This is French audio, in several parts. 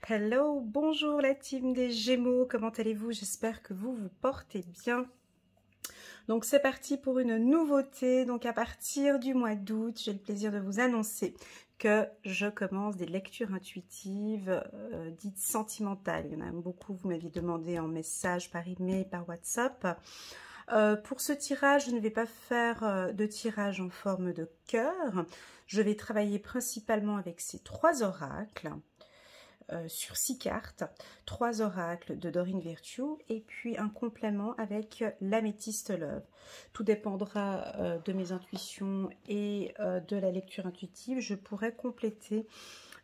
Hello, bonjour la team des Gémeaux, comment allez-vous? J'espère que vous vous portez bien. Donc c'est parti pour une nouveauté. Donc à partir du mois d'août, j'ai le plaisir de vous annoncer que je commence des lectures intuitives dites sentimentales. Il y en a beaucoup, vous m'aviez demandé en message, par email, par WhatsApp. Pour ce tirage, je ne vais pas faire de tirage en forme de cœur. Je vais travailler principalement avec ces 3 oracles. Sur 6 cartes, 3 oracles de Dorine Virtue et puis un complément avec l'améthyste Love. Tout dépendra de mes intuitions et de la lecture intuitive. Je pourrais compléter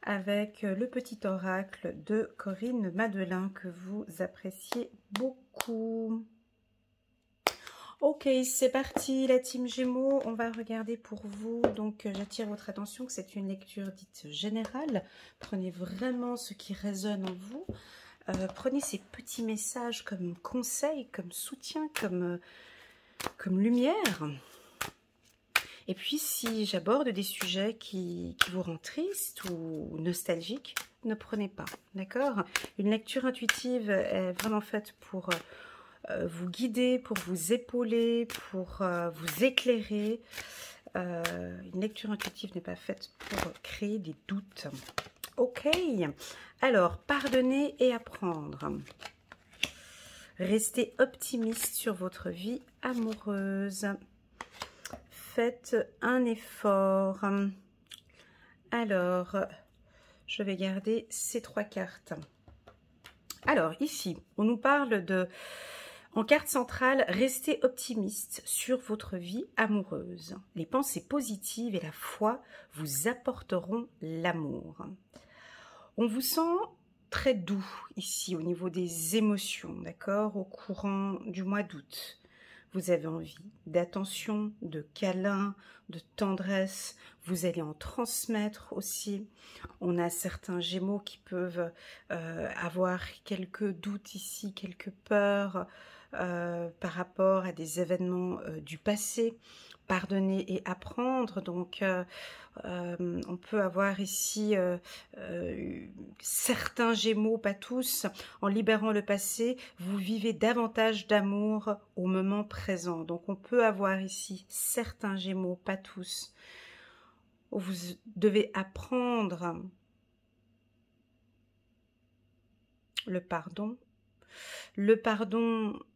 avec le petit oracle de Corinne Madelin que vous appréciez beaucoup. Ok, c'est parti la team Gémeaux, on va regarder pour vous. Donc j'attire votre attention que c'est une lecture dite générale. Prenez vraiment ce qui résonne en vous. Prenez ces petits messages comme conseil, comme soutien, comme lumière. Et puis si j'aborde des sujets qui vous rendent triste ou nostalgique, ne prenez pas, d'accord? Une lecture intuitive est vraiment faite pour vous guider, pour vous épauler, pour vous éclairer. Une lecture intuitive n'est pas faite pour créer des doutes. Ok, alors pardonner et apprendre. Restez optimiste sur votre vie amoureuse. Faites un effort. Alors, je vais garder ces 3 cartes. Alors, ici, on nous parle de... En carte centrale, restez optimiste sur votre vie amoureuse. Les pensées positives et la foi vous apporteront l'amour. On vous sent très doux ici au niveau des émotions, d'accord, au courant du mois d'août. Vous avez envie d'attention, de câlin, de tendresse. Vous allez en transmettre aussi. On a certains Gémeaux qui peuvent avoir quelques doutes ici, quelques peurs par rapport à des événements du passé. Pardonner et apprendre. Donc, on peut avoir ici certains Gémeaux, pas tous. En libérant le passé, vous vivez davantage d'amour au moment présent. Donc, on peut avoir ici certains Gémeaux, pas tous. Vous devez apprendre le pardon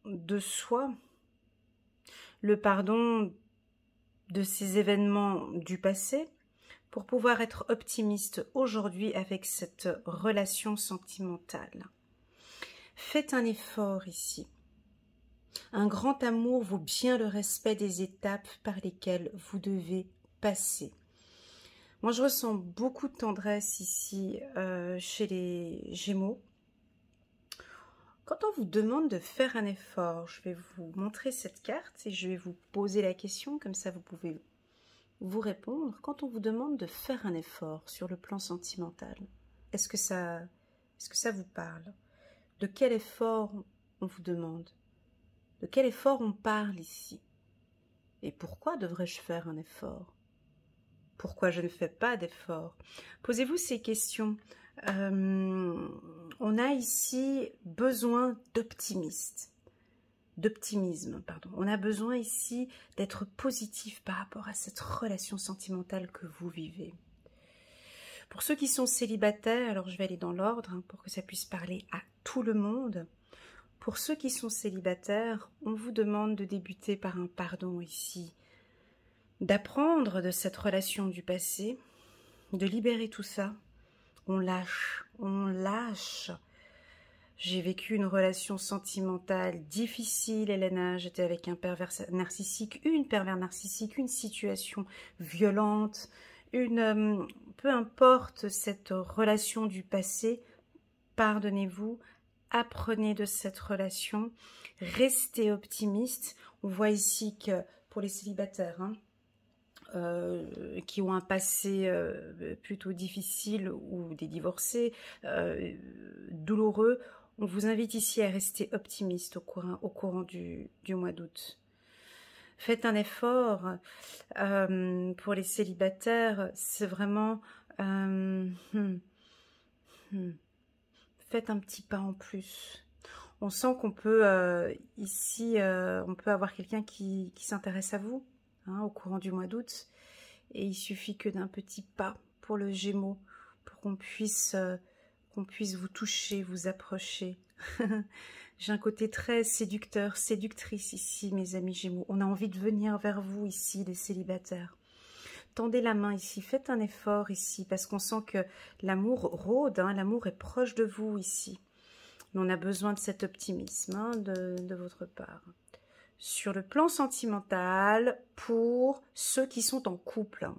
de soi, le pardon de ces événements du passé, pour pouvoir être optimiste aujourd'hui avec cette relation sentimentale. Faites un effort ici. Un grand amour vaut bien le respect des étapes par lesquelles vous devez passer. Moi, je ressens beaucoup de tendresse ici chez les Gémeaux. Quand on vous demande de faire un effort, je vais vous montrer cette carte et je vais vous poser la question, comme ça vous pouvez vous répondre. Quand on vous demande de faire un effort sur le plan sentimental, est-ce que ça vous parle? De quel effort on vous demande? De quel effort on parle ici? Et pourquoi devrais-je faire un effort? Pourquoi je ne fais pas d'effort? Posez-vous ces questions. On a ici besoin d'optimisme, pardon. On a besoin ici d'être positif par rapport à cette relation sentimentale que vous vivez. Pour ceux qui sont célibataires, alors je vais aller dans l'ordre pour que ça puisse parler à tout le monde. Pour ceux qui sont célibataires, on vous demande de débuter par un pardon ici, d'apprendre de cette relation du passé, de libérer tout ça. On lâche, on lâche. J'ai vécu une relation sentimentale difficile, Elena. J'étais avec un pervers narcissique, une situation violente, peu importe cette relation du passé, pardonnez-vous, apprenez de cette relation, restez optimiste. On voit ici que pour les célibataires, qui ont un passé plutôt difficile ou des divorcés douloureux, on vous invite ici à rester optimiste au courant du mois d'août. Faites un effort pour les célibataires, c'est vraiment faites un petit pas en plus. On sent qu'on peut, ici, on peut avoir quelqu'un qui s'intéresse à vous, hein, au courant du mois d'août. Et il suffit que d'un petit pas pour le Gémeaux, pour qu'on puisse vous toucher, vous approcher. J'ai un côté très séducteur, séductrice ici, mes amis Gémeaux. On a envie de venir vers vous ici, les célibataires. Tendez la main ici, faites un effort ici, parce qu'on sent que l'amour rôde, hein, l'amour est proche de vous ici. Mais on a besoin de cet optimisme hein, de votre part. Sur le plan sentimental, pour ceux qui sont en couple,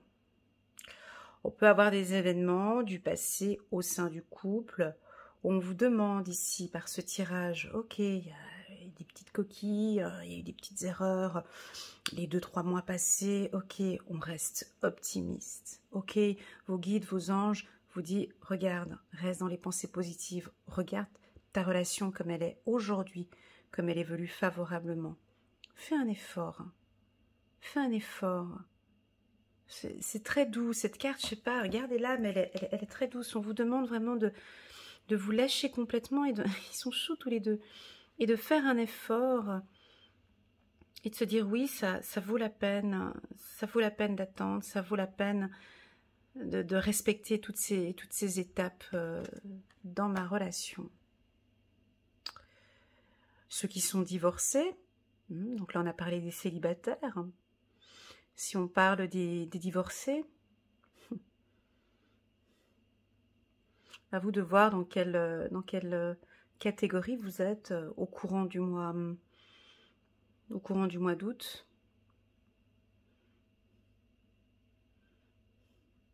on peut avoir des événements du passé au sein du couple. On vous demande ici par ce tirage, ok, il y a des petites coquilles, il y a eu des petites erreurs, les 2-3 mois passés, ok, on reste optimiste. Ok, vos guides, vos anges vous disent, regarde, reste dans les pensées positives, regarde ta relation comme elle est aujourd'hui, comme elle évolue favorablement. Fais un effort, fais un effort. C'est très doux, cette carte, je sais pas, regardez-la, mais elle est très douce. On vous demande vraiment de vous lâcher complètement, et ils sont choux tous les deux, et de faire un effort, et de se dire oui, ça vaut la peine d'attendre, ça vaut la peine de respecter toutes ces étapes dans ma relation. Ceux qui sont divorcés, donc là on a parlé des célibataires, si on parle des divorcés, à vous de voir dans quelle catégorie vous êtes au courant du mois d'août.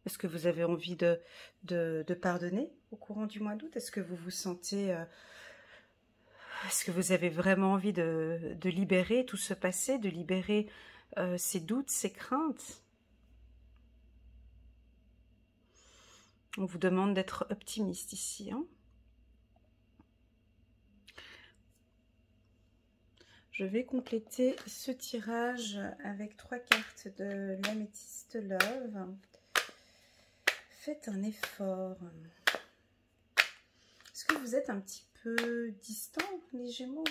Est-ce que vous avez envie de pardonner au courant du mois d'août? Est-ce que vous vous sentez... est-ce que vous avez vraiment envie de libérer tout ce passé, de libérer ces doutes, ces craintes? On vous demande d'être optimiste ici. Hein. Je vais compléter ce tirage avec 3 cartes de l'améthyste Love. Faites un effort. Est-ce que vous êtes un petit peu distant, les Gémeaux?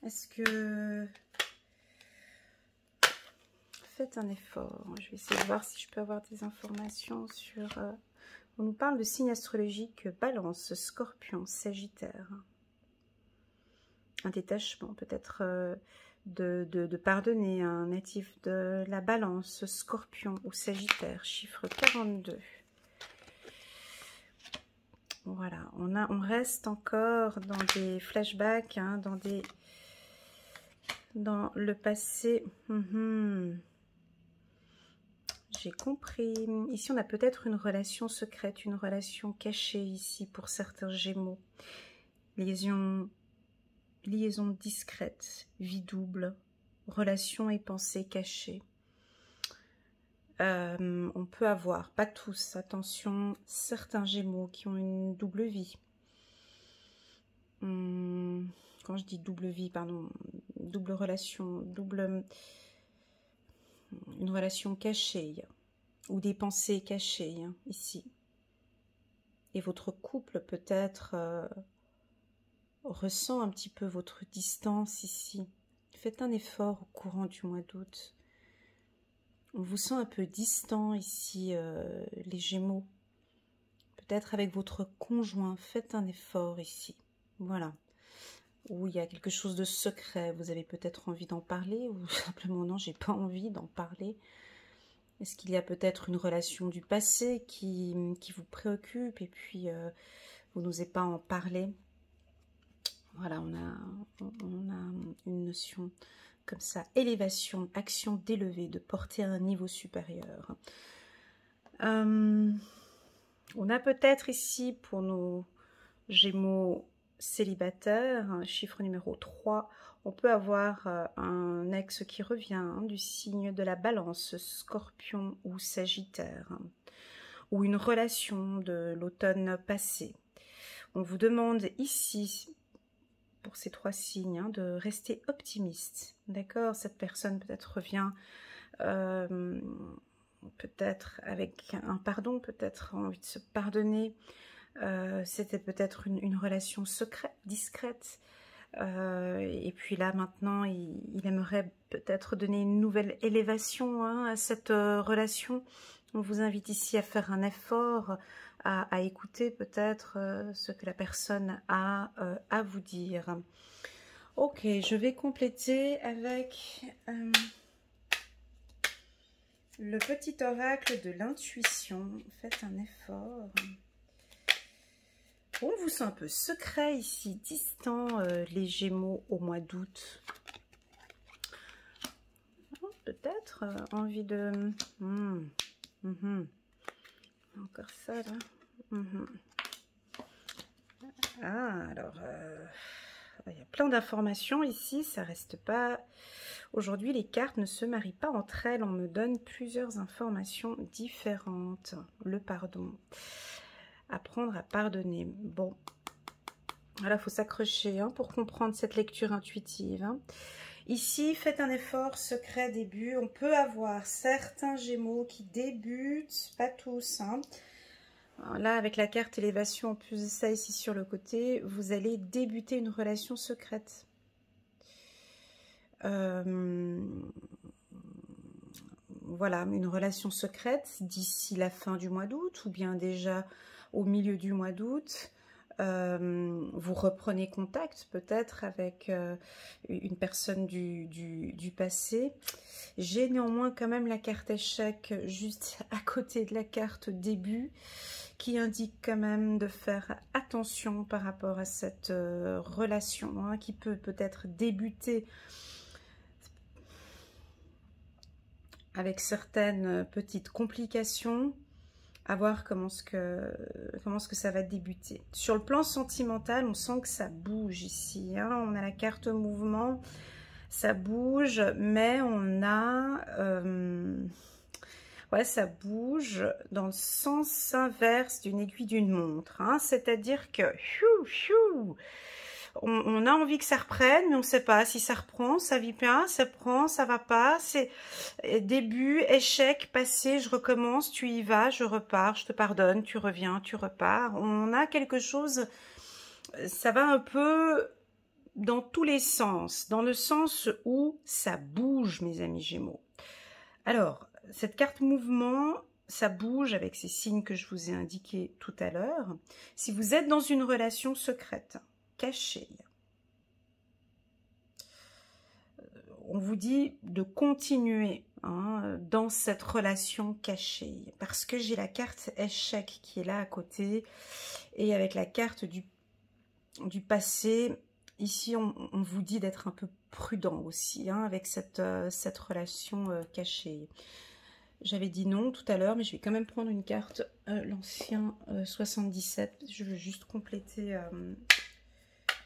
Est-ce que... Faites un effort. Je vais essayer de voir si je peux avoir des informations sur... On nous parle de signes astrologiques Balance, Scorpion, Sagittaire. Un détachement, peut-être de pardonner, un natif de la Balance, Scorpion ou Sagittaire, chiffre 42. Voilà, on reste encore dans des flashbacks, hein, dans le passé. J'ai compris. Ici, on a peut-être une relation secrète, une relation cachée ici pour certains Gémeaux. Liaison discrète, vie double, relation et pensée cachée. On peut avoir, pas tous, attention, certains Gémeaux qui ont une double vie. Quand je dis double vie, pardon, double relation, une relation cachée, ou des pensées cachées, hein, ici. Et votre couple peut-être ressent un petit peu votre distance ici. Faites un effort au courant du mois d'août. On vous sent un peu distant ici, les Gémeaux. Peut-être avec votre conjoint, faites un effort ici. Voilà. Ou il y a quelque chose de secret, vous avez peut-être envie d'en parler, ou simplement non, j'ai pas envie d'en parler. Est-ce qu'il y a peut-être une relation du passé qui vous préoccupe et puis vous n'osez pas en parler? Voilà, on a une notion comme ça, élévation, action d'élever, de porter à un niveau supérieur. On a peut-être ici pour nos Gémeaux célibataires, chiffre numéro 3, on peut avoir un ex qui revient hein, du signe de la Balance, Scorpion ou Sagittaire, ou une relation de l'automne passé. On vous demande ici, pour ces 3 signes, hein, de rester optimiste. D'accord? Cette personne peut-être revient peut-être avec un pardon, peut-être envie de se pardonner, C'était peut-être une relation secrète, discrète. Et puis là, maintenant, il aimerait peut-être donner une nouvelle élévation hein, à cette relation. On vous invite ici à faire un effort, à écouter peut-être ce que la personne a à vous dire. Ok, je vais compléter avec le petit oracle de l'intuition. Faites un effort. On vous sent un peu secret ici, distant, les Gémeaux au mois d'août. Peut-être envie de... Encore ça, là. Ah, alors... il y a plein d'informations ici, ça reste pas... Aujourd'hui, les cartes ne se marient pas entre elles. On me donne plusieurs informations différentes. Le pardon. Apprendre à pardonner. Bon. Voilà, il faut s'accrocher hein, pour comprendre cette lecture intuitive. Hein. Ici, faites un effort, secret, début. On peut avoir certains Gémeaux qui débutent, pas tous. Hein. Là, avec la carte élévation, en plus de ça, ici sur le côté, vous allez débuter une relation secrète. Voilà, une relation secrète d'ici la fin du mois d'août ou bien déjà au milieu du mois d'août. Vous reprenez contact peut-être avec une personne du passé. J'ai néanmoins quand même la carte échec juste à côté de la carte début qui indique quand même de faire attention par rapport à cette relation hein, qui peut peut-être débuter avec certaines petites complications, à voir comment est-ce que ça va débuter. Sur le plan sentimental, on sent que ça bouge ici. Hein. On a la carte mouvement, ça bouge, mais on a... ouais, ça bouge dans le sens inverse d'une aiguille d'une montre. Hein. C'est-à-dire que... On a envie que ça reprenne, mais on ne sait pas si ça reprend, ça vit bien, ça prend, ça va pas. C'est début, échec, passé, je recommence, tu y vas, je repars, je te pardonne, tu reviens, tu repars. On a quelque chose, ça va un peu dans tous les sens, dans le sens où ça bouge, mes amis Gémeaux. Alors, cette carte mouvement, ça bouge avec ces signes que je vous ai indiqués tout à l'heure. Si vous êtes dans une relation secrète, cachée, on vous dit de continuer hein, dans cette relation cachée. Parce que j'ai la carte échec qui est là à côté. Et avec la carte du passé, ici on vous dit d'être un peu prudent aussi hein, avec cette relation cachée. J'avais dit non tout à l'heure, mais je vais quand même prendre une carte, l'ancien 77. Je veux juste compléter.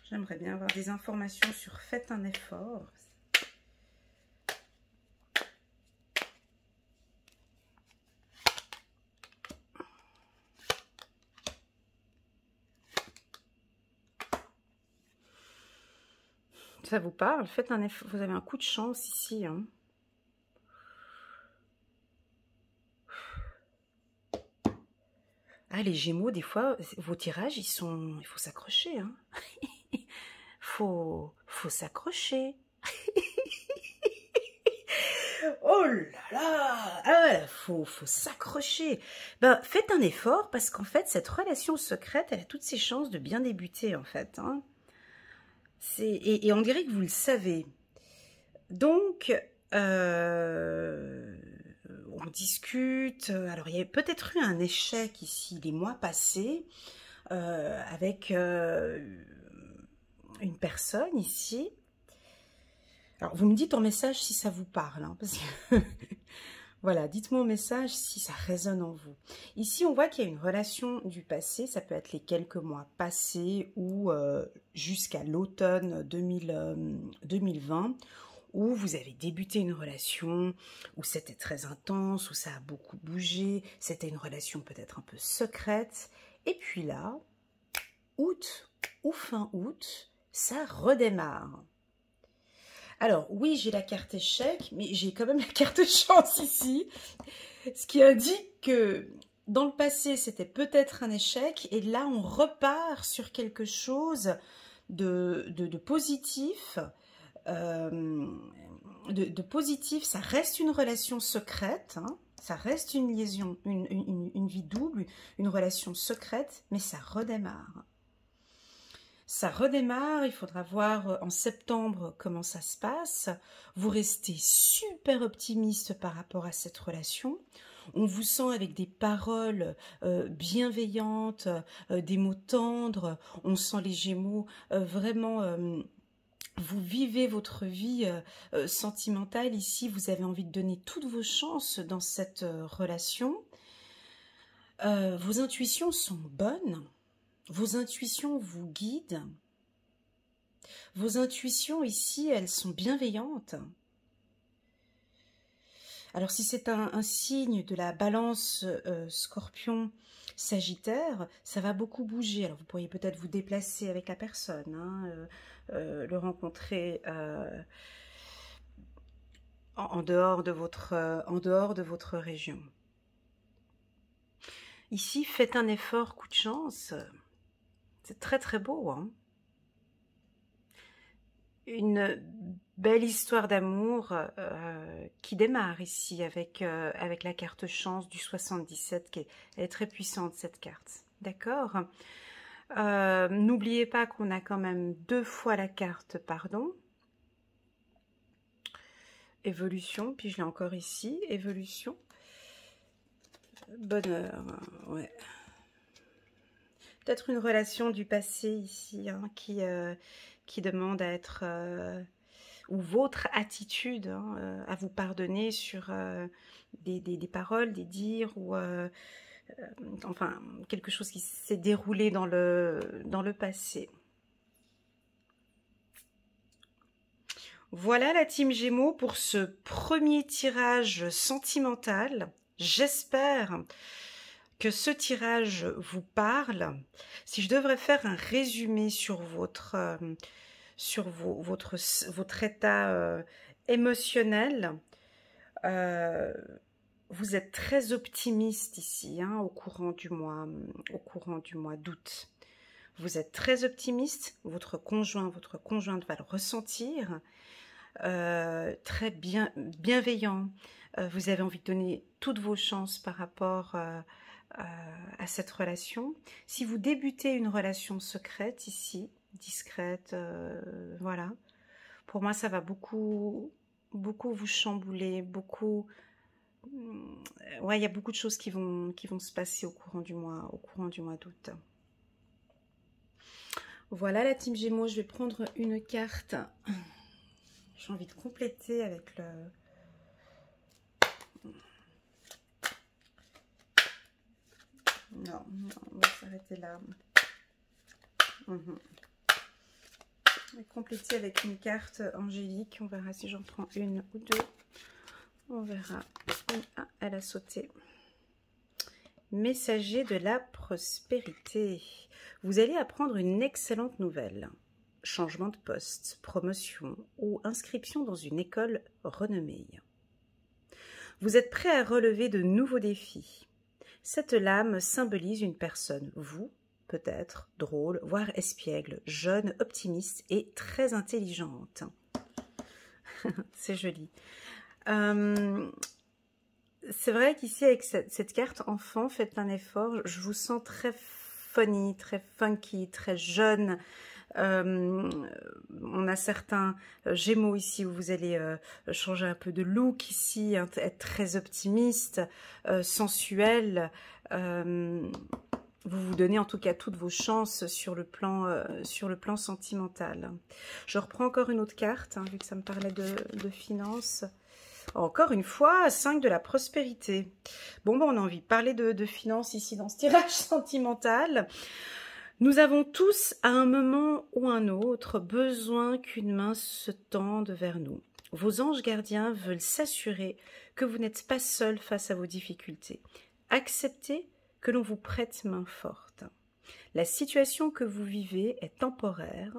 J'aimerais bien avoir des informations sur faites un effort. Ça vous parle? Faites un effort. Vous avez un coup de chance ici. Hein. Ah, les Gémeaux, des fois, vos tirages, il faut s'accrocher. Hein. faut s'accrocher. Oh là là, ah, faut s'accrocher. Ben, faites un effort parce qu'en fait, cette relation secrète, elle a toutes ses chances de bien débuter, en fait. Hein. Et on dirait que vous le savez. Donc, on discute. Alors, il y a peut-être eu un échec ici, les mois passés, avec une personne ici. Alors, vous me dites en message si ça vous parle. Hein, parce que voilà, dites-moi en message si ça résonne en vous. Ici, on voit qu'il y a une relation du passé. Ça peut être les quelques mois passés ou jusqu'à l'automne 2020, où vous avez débuté une relation, où c'était très intense, où ça a beaucoup bougé. C'était une relation peut-être un peu secrète. Et puis là, août ou fin août, ça redémarre. Alors, oui, j'ai la carte échec, mais j'ai quand même la carte chance ici, ce qui indique que dans le passé, c'était peut-être un échec, et là, on repart sur quelque chose de positif. De positif, ça reste une relation secrète, hein, ça reste une liaison, une vie double, une relation secrète, mais ça redémarre. Ça redémarre, il faudra voir en septembre comment ça se passe. Vous restez super optimiste par rapport à cette relation. On vous sent avec des paroles bienveillantes, des mots tendres. On sent les Gémeaux vraiment... vous vivez votre vie sentimentale ici. Vous avez envie de donner toutes vos chances dans cette relation. Vos intuitions sont bonnes. Vos intuitions vous guident. Vos intuitions ici, elles sont bienveillantes. Alors si c'est un signe de la balance Scorpion, Sagittaire, ça va beaucoup bouger. Alors vous pourriez peut-être vous déplacer avec la personne, hein, le rencontrer en dehors de votre région. Ici, faites un effort, coup de chance. C'est très très beau, hein. Une belle histoire d'amour qui démarre ici avec la carte chance du 77, elle est très puissante cette carte, d'accord. N'oubliez pas qu'on a quand même 2 fois la carte pardon, évolution, puis je l'ai encore ici, évolution, bonheur, ouais. Peut-être une relation du passé ici, hein, qui demande à être... ou votre attitude hein, à vous pardonner sur des paroles, des dires, ou enfin, quelque chose qui s'est déroulé dans le passé. Voilà la team Gémeaux pour ce premier tirage sentimental. J'espère que ce tirage vous parle. Si je devrais faire un résumé sur votre état émotionnel, vous êtes très optimiste ici, hein, au courant du mois d'août. Vous êtes très optimiste, votre conjointe va le ressentir, très bienveillant. Vous avez envie de donner toutes vos chances par rapport à cette relation. Si vous débutez une relation secrète ici, discrète, voilà, pour moi ça va beaucoup vous chambouler, ouais, il y a beaucoup de choses qui vont se passer au courant du mois d'août. Voilà la team Gémeaux, je vais prendre une carte. J'ai envie de compléter avec le... Non, on va s'arrêter là. On va compléter avec une carte angélique. On verra si j'en prends une ou deux. On verra. Ah, elle a sauté. Messager de la prospérité. Vous allez apprendre une excellente nouvelle. Changement de poste, promotion ou inscription dans une école renommée. Vous êtes prêt à relever de nouveaux défis. Cette lame symbolise une personne, vous, peut-être, drôle, voire espiègle, jeune, optimiste et très intelligente. C'est joli. C'est vrai qu'ici, avec cette carte enfant, faites un effort. Je vous sens très funny, très funky, très jeune. On a certains Gémeaux ici où vous allez changer un peu de look ici, hein, être très optimiste, sensuel. Vous vous donnez en tout cas toutes vos chances sur le plan sentimental. Je reprends encore une autre carte, hein, vu que ça me parlait de finances. Encore une fois, 5 de la prospérité. Bon, on a envie de parler de finances ici dans ce tirage sentimental. Nous avons tous, à un moment ou un autre, besoin qu'une main se tende vers nous. Vos anges gardiens veulent s'assurer que vous n'êtes pas seul face à vos difficultés. Acceptez que l'on vous prête main forte. La situation que vous vivez est temporaire.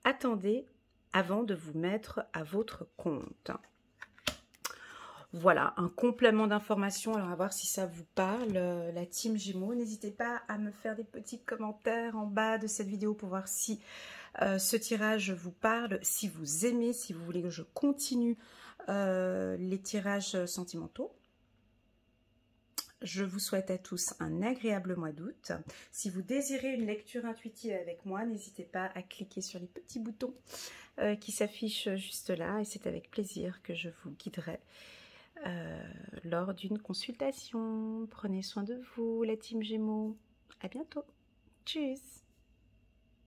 Attendez avant de vous mettre à votre compte. voilà, un complément d'information. Alors, à voir si ça vous parle, la team Gémeaux. N'hésitez pas à me faire des petits commentaires en bas de cette vidéo pour voir si ce tirage vous parle, si vous aimez, si vous voulez que je continue les tirages sentimentaux. Je vous souhaite à tous un agréable mois d'août. Si vous désirez une lecture intuitive avec moi, n'hésitez pas à cliquer sur les petits boutons qui s'affichent juste là. Et c'est avec plaisir que je vous guiderai lors d'une consultation. Prenez soin de vous, la team Gémeaux. À bientôt. Tchuss.